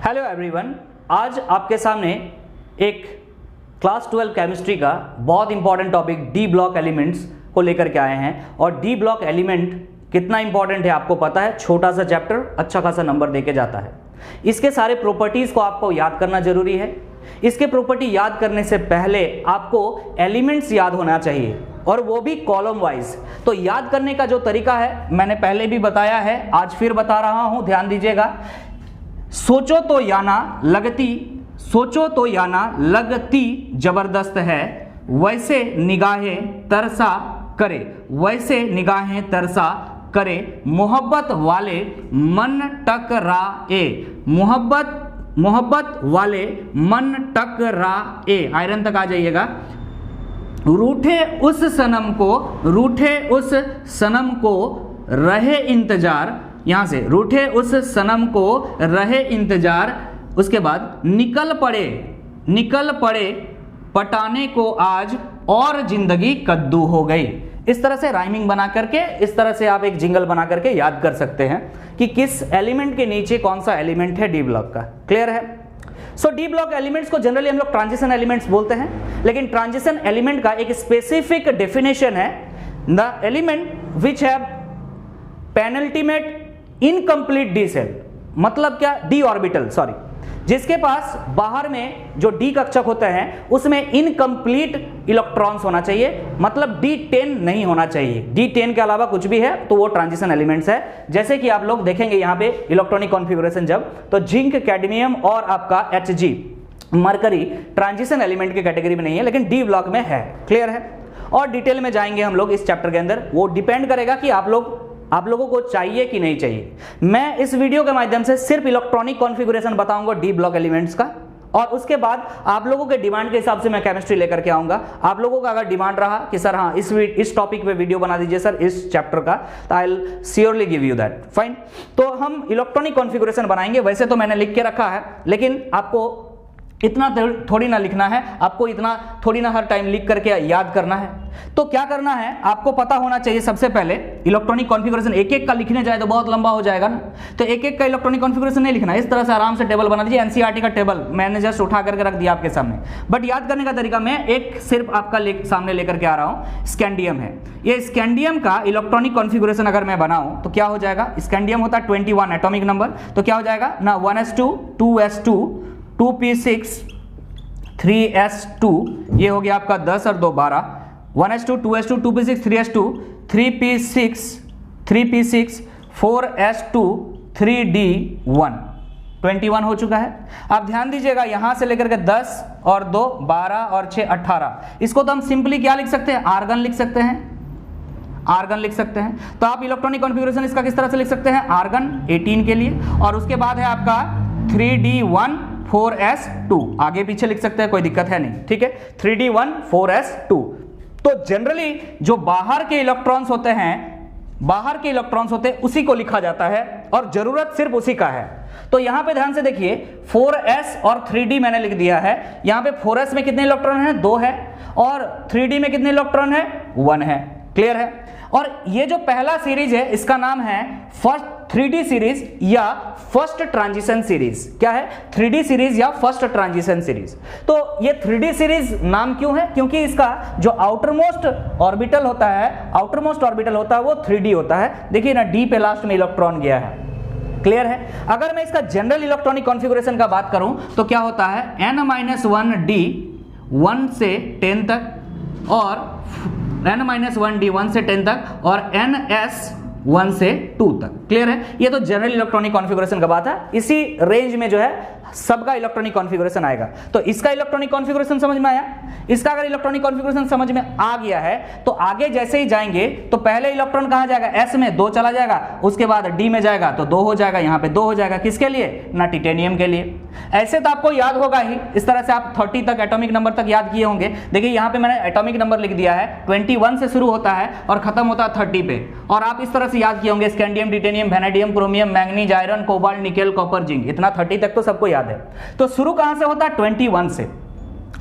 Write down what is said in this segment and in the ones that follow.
Hello everyone, आज आपके सामने एक क्लास 12 केमिस्ट्री का बहुत important topic D block elements को लेकर के आए हैं। और डी ब्लॉक एलिमेंट कितना इंपॉर्टेंट है आपको पता है। छोटा सा चैप्टर अच्छा खासा नंबर देके जाता है। इसके सारे प्रॉपर्टीज को आपको याद करना जरूरी है। इसके प्रॉपर्टी याद करने से पहले आपको एलिमेंट्स याद होना चाहिए, और वो भी कॉलम वाइज। तो याद करने का जो तरीका है मैंने पहले भी बताया है, आज फिर बता रहा हूं, ध्यान दीजिएगा। सोचो तो याना लगती जबरदस्त है, वैसे निगाहें तरसा करे, मोहब्बत वाले मन टकराए, मोहब्बत वाले मन टकराए। आयरन तक आ जाइएगा। रूठे उस सनम को रहे इंतजार, यहां से रूठे उस सनम को रहे इंतजार। उसके बाद निकल पड़े पटाने को आज और जिंदगी कद्दू हो गई। इस तरह से राइमिंग बना करके, इस तरह से आप एक जिंगल बना करके याद कर सकते हैं कि किस एलिमेंट के नीचे कौन सा एलिमेंट है डी ब्लॉक का। क्लियर है? सो डी ब्लॉक एलिमेंट्स को जनरली हम लोग ट्रांजिशन एलिमेंट्स बोलते हैं, लेकिन ट्रांजिशन एलिमेंट का एक स्पेसिफिक डेफिनेशन है, the element which have penultimate incomplete D shell. मतलब क्या? डी ऑर्बिटल, सॉरी, जिसके पास बाहर में जो डी कक्षक होते हैं उसमें इनकम्प्लीट इलेक्ट्रॉन्स होना चाहिए, मतलब D10 नहीं होना चाहिए। D10 के अलावा कुछ भी है तो वो ट्रांजिशन एलिमेंट्स है। जैसे कि आप लोग देखेंगे यहाँ पे इलेक्ट्रॉनिक कॉन्फ़िगरेशन जब, तो जिंक, कैडमियम और आपका Hg, मरकरी ट्रांजिशन एलिमेंट की कैटेगरी में नहीं है, लेकिन डी ब्लॉक में है। क्लियर है? और डिटेल में जाएंगे हम लोग इस चैप्टर के अंदर। वो डिपेंड करेगा कि आप लोगों को चाहिए कि नहीं चाहिए। मैं इस वीडियो के माध्यम से सिर्फ इलेक्ट्रॉनिक कॉन्फ़िगरेशन बताऊंगा डी ब्लॉक एलिमेंट्स का, और उसके बाद आप लोगों के डिमांड के हिसाब से मैं केमिस्ट्री लेकर के आऊंगा। आप लोगों का अगर डिमांड रहा कि सर हाँ इस टॉपिक पे वीडियो बना दीजिए सर इस चैप्टर का, तो I will surely give you that. Fine. तो हम इलेक्ट्रॉनिक कॉन्फ़िगरेशन बनाएंगे। वैसे तो मैंने लिख के रखा है, लेकिन आपको इतना थोड़ी ना लिखना है, आपको इतना थोड़ी ना हर टाइम लिख करके याद करना है। तो क्या करना है, आपको पता होना चाहिए सबसे पहले इलेक्ट्रॉनिक कॉन्फ़िगरेशन। एक एक का लिखने जाए तो बहुत लंबा हो जाएगा ना, तो एक एक का इलेक्ट्रॉनिक कॉन्फ़िगरेशन नहीं लिखना है। इस तरह से आराम से टेबल बना दीजिए। एनसीईआरटी का टेबल मैंने जस्ट उठा करके रख दिया आपके सामने, बट याद करने का तरीका मैं एक सिर्फ आपका सामने लेकर के आ रहा हूँ। स्कैंडियम है, ये स्कैंडियम का इलेक्ट्रॉनिक कॉन्फ़िगरेशन अगर मैं बनाऊँ तो क्या हो जाएगा। स्कैंडियम होता है 21 एटॉमिक नंबर, तो क्या हो जाएगा ना 1s2 2s2 2p6 3s2, ये हो गया आपका 10 और 2 12, 1s2 2s2 2p6 3s2 3p6 4s2 3d1, 21 हो चुका है। अब ध्यान दीजिएगा, यहां से लेकर के 10 और 2 12 और 6 18, इसको तो हम सिंपली क्या लिख सकते हैं, आर्गन लिख सकते हैं। तो आप इलेक्ट्रॉनिक कॉन्फ़िगरेशन इसका किस तरह से लिख सकते हैं, आर्गन 18 के लिए, और उसके बाद है आपका 3d1 4s2, आगे पीछे लिख सकते हैं, कोई दिक्कत है नहीं। ठीक है, 3d1 4s2। तो जनरली जो बाहर के इलेक्ट्रॉन्स होते हैं उसी को लिखा जाता है, और जरूरत सिर्फ उसी का है। तो यहां पे ध्यान से देखिए, 4s और 3d मैंने लिख दिया है। यहां पे 4s में कितने इलेक्ट्रॉन है, 2 है, और 3d में कितने इलेक्ट्रॉन है, 1 है। क्लियर है? और ये जो पहला सीरीज है इसका नाम है फर्स्ट 3D सीरीज या फर्स्ट ट्रांजिशन सीरीज। क्या है? 3D सीरीज या फर्स्ट ट्रांजिशन सीरीज। तो ये 3D सीरीज नाम क्यों है? क्योंकि इसका जो आउटरमोस्ट ऑर्बिटल होता है वो 3D होता है। देखिए ना, D पे लास्ट में इलेक्ट्रॉन गया है। क्लियर है? अगर मैं इसका जनरल इलेक्ट्रॉनिक कॉन्फ़िगरेशन का बात करूं तो क्या होता है, n-1d 1 से 10 तक, और n-1d 1 से 10 तक, और ns 1 से 2 तक। क्लियर है? ये तो जनरल इलेक्ट्रॉनिक कॉन्फ़िगरेशन का बात है। इसी रेंज में जो है सबका इलेक्ट्रॉनिक कॉन्फ़िगरेशन आएगा। तो इसका इलेक्ट्रॉनिक कॉन्फ़िगरेशन समझ में आया। इसका अगर इलेक्ट्रॉनिक कॉन्फ़िगरेशन समझ में आ गया है तो आगे जैसे ही जाएंगे तो पहले इलेक्ट्रॉन कहां जाएगा, s में 2 चला जाएगा, उसके बाद d में जाएगा तो 2 हो जाएगा, यहां पे 2 हो जाएगा। किसके लिए? ना, टिटेनियम के लिए। ऐसे तो आपको याद होगा ही, इस तरह से आप 30 तक एटॉमिक नंबर तक याद किए होंगे। देखिए यहां पे मैंने एटॉमिक नंबर लिख दिया है, 21 से शुरू होता है और खत्म होता है 30 पे, और आप इस तरह से याद किए होंगे, scandium, titanium, vanadium, chromium, manganese, iron, cobalt, nickel, copper, zinc, इतना 30 तक तो सबको याद है। तो शुरू कहां से होता है, 21 से,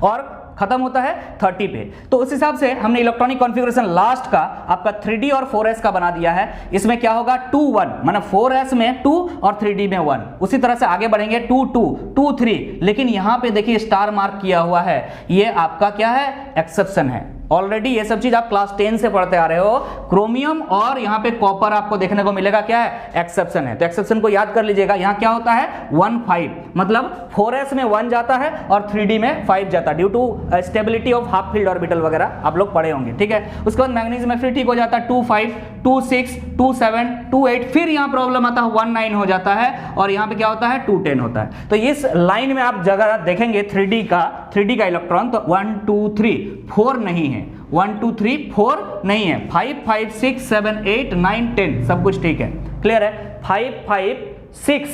और खत्म होता है 30 पे। तो उस हिसाब से हमने इलेक्ट्रॉनिक कॉन्फ़िगरेशन लास्ट का आपका 3D और 4s का बना दिया है। इसमें क्या होगा 2 1, मतलब 4s में 2 और 3D में 1। उसी तरह से आगे बढ़ेंगे 2 2 2 3, लेकिन यहां पे देखिए स्टार मार्क किया हुआ है, ये आपका क्या है, एक्सेप्शन है। ऑलरेडी ये सब चीज आप क्लास 10 से पढ़ते आ रहे हो। क्रोमियम और यहाँ पे कॉपर आपको देखने को मिलेगा क्या है, एक्सेप्शन है। तो एक्सेप्शन को याद कर लीजिएगा। यहाँ क्या होता है 1 5, मतलब 4s में 1 जाता है और 3D में 5 जाता है, due to stability of half filled orbital वगैरह आप लोग पढ़े होंगे, ठीक है। उसके बाद मैग्नीज में फिर ठीक हो जाता है 2 5 2 6 2 7 2 8, फिर यहाँ प्रॉब्लम आता है 1 9 हो जाता है, और यहाँ पे क्या होता है 2 10 होता है। तो इस लाइन में आप जगह देखेंगे 3D का इलेक्ट्रॉन, तो 1 2 3 4 नहीं है, 1 2 3 4 नहीं है, 5 5 6 7 8 9 10 सब कुछ ठीक है, क्लियर है। 5 5 6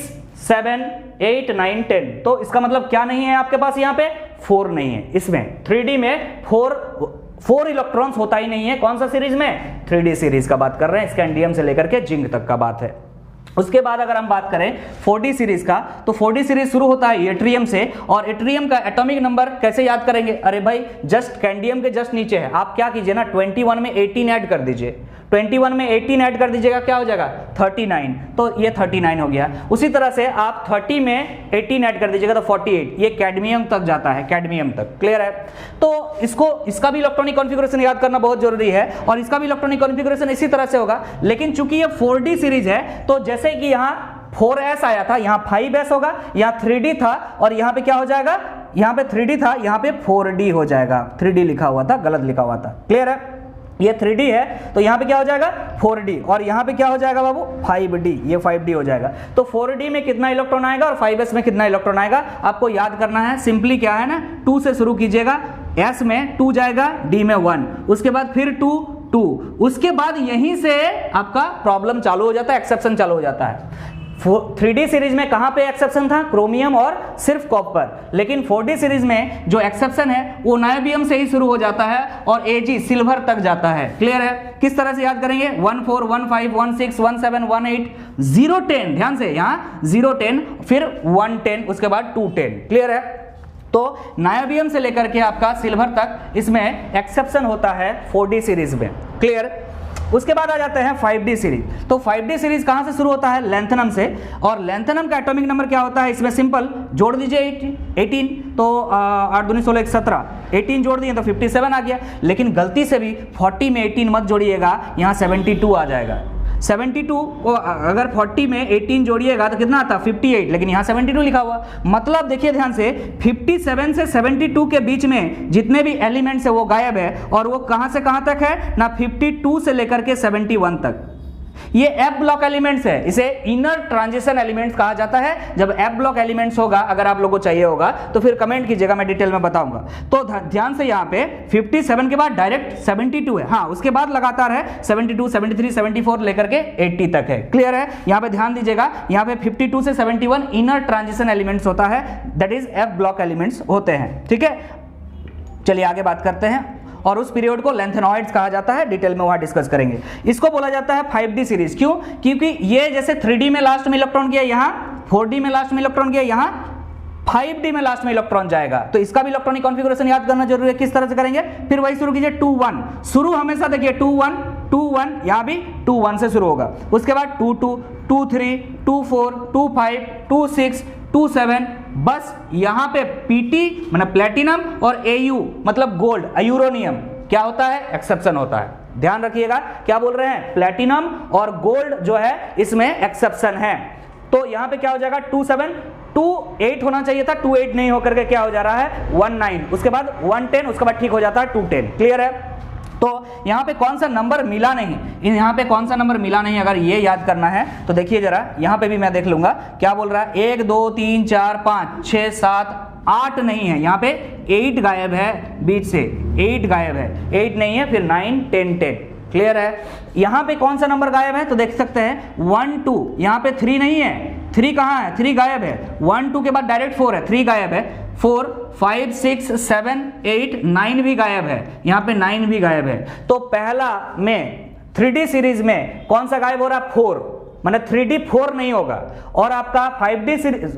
7 8 9 10, तो इसका मतलब क्या नहीं है आपके पास, यहाँ पे 4 नहीं है। इसमें 3D में 4 इलेक्ट्रॉन्स होता ही नहीं है। कौन सा सीरीज में, 3D सीरीज का बात कर रहे हैं, स्कैंडियम से लेकर के जिंक तक का बात है। उसके बाद अगर हम बात करें 4D सीरीज का, तो 4D सीरीज शुरू होता है एट्रियम से, और एट्रियम का एटॉमिक नंबर कैसे याद करेंगे, अरे भाई जस्ट कैंडियम के जस्ट नीचे है। आप क्या कीजिए ना, 21 में 18 ऐड कर दीजिए, 21 में 18 ऐड कर दीजिएगा, क्या हो जाएगा 39, तो ये 39 हो गया। उसी तरह से आप 30 में 18 ऐड कर दीजिएगा तो 48, ये कैडमियम तक जाता है, कैडमियम तक, क्लियर है। तो इसका भी इलेक्ट्रॉनिक कॉन्फ़िगरेशन याद करना बहुत जरूरी है, और इसका भी इलेक्ट्रॉनिक कॉन्फ़िगरेशन इसी तरह से होगा। लेकिन चूंकि ये 4D सीरीज है, तो जैसे कि यहाँ 4s आया था, यहाँ 5s होगा, यहाँ 3D था, और यहाँ पे क्या हो जाएगा, यहाँ पे 3D था, यहाँ पे 4D हो जाएगा। 3D लिखा हुआ था, गलत लिखा हुआ था, क्लियर है। ये 3D है तो यहाँ पे क्या हो जाएगा 4D, और यहाँ पे क्या हो जाएगा बाबू 5D, ये 5D हो जाएगा। तो 4D में कितना इलेक्ट्रॉन आएगा और 5s में कितना इलेक्ट्रॉन आएगा, आपको याद करना है। सिंपली क्या है ना, 2 से शुरू कीजिएगा, s में 2 जाएगा, d में 1, उसके बाद फिर 2 2, उसके बाद यहीं से आपका प्रॉब्लम चालू हो जाता है, एक्सेप्शन चालू हो जाता है। 3D सीरीज में कहां पे एक्सेप्शन था, क्रोमियम और सिर्फ कॉपर, लेकिन 4D सीरीज में जो एक्सेप्शन है वो नायोबियम से ही शुरू हो जाता है और Ag सिल्वर तक जाता है, क्लियर है। किस तरह से याद करेंगे, 1 4 1 5 1 6 1 7 1 8 0 10, ध्यान से यहाँ 0 10, फिर 1 10, उसके बाद 2 10, क्लियर है। तो नायोबियम से लेकर के आपका सिल्वर तक इसमें एक्सेप्शन होता है 4D सीरीज में, क्लियर। उसके बाद आ जाते हैं 5D सीरीज। तो 5D सीरीज कहां से शुरू होता है, लैंथनम से, और लैंथनम का एटॉमिक नंबर क्या होता है, इसमें सिंपल जोड़ दीजिए 18, तो 8 दूनी 16 17, 18 जोड़ दिए तो 57 आ गया। लेकिन गलती से भी 40 में 18 मत जोड़िएगा, यहाँ 72 आ जाएगा। 72 को अगर 40 में 18 जोड़िएगा तो कितना आता, 58, लेकिन यहाँ 72 लिखा हुआ। मतलब देखिए ध्यान से, 57 से 72 के बीच में जितने भी एलिमेंट्स है वो गायब है, और वो कहाँ से कहाँ तक है ना, 52 से लेकर के 71 तक। ये एफ ब्लॉक एलिमेंट्स है, इसे इनर ट्रांजिशन एलिमेंट्स कहा जाता है। जब एफ ब्लॉक एलिमेंट्स होगा, अगर आप लोगों को चाहिए होगा तो फिर कमेंट कीजिएगा, मैं डिटेल में बताऊंगा। तो ध्यान से यहाँ पे 57 के बाद डायरेक्ट 72 है, हाँ उसके बाद लगातार है 72 73 74 लेकर के 80 तक है, क्लियर है। यहाँ पे ध्यान दीजिएगा, यहाँ पे 52 से 71 इनर ट्रांजिशन एलिमेंट्स होता है, that is F block elements होते हैं, ठीक है। चलिए आगे बात करते हैं, और उस पीरियड को लैंथेनॉइड्स कहा जाता है, डिटेल में वहां डिस्कस करेंगे। इसको बोला जाता है 5D सीरीज, क्यों, क्योंकि ये जैसे 3D में लास्ट में इलेक्ट्रॉन गया, यहाँ 4D में लास्ट में इलेक्ट्रॉन गया, यहाँ 5D में लास्ट में इलेक्ट्रॉन जाएगा। तो इसका भी इलेक्ट्रॉनिक कॉन्फ़िगरेशन याद करना जरूरी है। किस तरह से करेंगे, फिर वही शुरू कीजिए 2 1, शुरू हमेशा देखिए 2 1 2 1, यहाँ भी 2 1 से शुरू होगा। उसके बाद 2 2 2 3 2 4 2 5 2 6 2 7, बस यहाँ पे PT मतलब प्लेटिनम और AU मतलब गोल्ड, यूरोनियम क्या होता है, एक्सेप्शन होता है। ध्यान रखिएगा, क्या बोल रहे हैं, प्लेटिनम और गोल्ड जो है इसमें एक्सेप्शन है। तो यहाँ पे क्या हो जाएगा 2 7 2 8 होना चाहिए था, 2 8 नहीं होकर के क्या हो जा रहा है 1 9, उसके बाद 1 10, उसके बाद ठीक हो जाता है 2 10, क्लियर है। तो यहाँ पे कौन सा नंबर मिला नहीं, यहाँ पे कौन सा नंबर मिला नहीं, अगर ये याद करना है तो देखिए जरा, यहाँ पे भी मैं देख लूंगा क्या बोल रहा है, 1 2 3 4 5 6 7 8 नहीं है, यहाँ पे 8 गायब है, बीच से 8 गायब है, 8 नहीं है, फिर 9 10 10, क्लियर है। यहाँ पे कौन सा नंबर गायब है तो देख सकते हैं 1 2, यहाँ पे 3 नहीं है, 3 कहाँ है, 3 गायब है, 1 2 के बाद डायरेक्ट 4 है, 3 गायब है, 4 5 6 7 8 9 भी गायब है, यहाँ पे 9 भी गायब है। तो पहला में 3D सीरीज में कौन सा गायब हो रहा है, 4, मतलब 3D 4 नहीं होगा। और आपका 5D सीरीज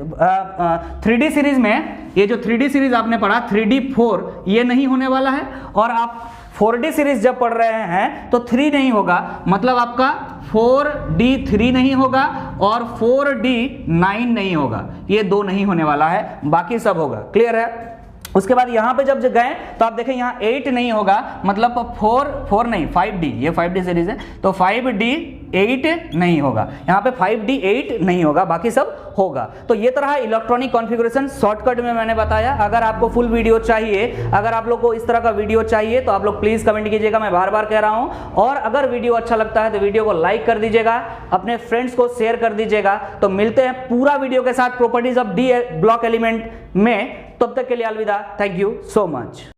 3D सीरीज में ये जो 3D सीरीज आपने पढ़ा 3D 4 ये नहीं होने वाला है, और आप 4D सीरीज जब पढ़ रहे हैं तो 3 नहीं होगा, मतलब आपका 4D 3 नहीं होगा और 4D 9 नहीं होगा, ये 2 नहीं होने वाला है, बाकी सब होगा। क्लियर है? उसके बाद यहाँ पे जब गए तो आप देखें यहाँ 8 नहीं होगा, मतलब 4 नहीं 5D, ये 5D सीरीज है तो 5D 8 नहीं होगा, यहाँ पे 5D 8 नहीं होगा, बाकी सब होगा। तो ये तरह इलेक्ट्रॉनिक कॉन्फ़िगरेशन शॉर्टकट में मैंने बताया। अगर आपको फुल वीडियो चाहिए, अगर आप लोग को इस तरह का वीडियो चाहिए तो आप लोग प्लीज कमेंट कीजिएगा, मैं बार बार कह रहा हूँ। और अगर वीडियो अच्छा लगता है तो वीडियो को लाइक कर दीजिएगा, अपने फ्रेंड्स को शेयर कर दीजिएगा। तो मिलते हैं पूरा वीडियो के साथ properties of D block element में, तब तक के लिए अलविदा। Thank you so much.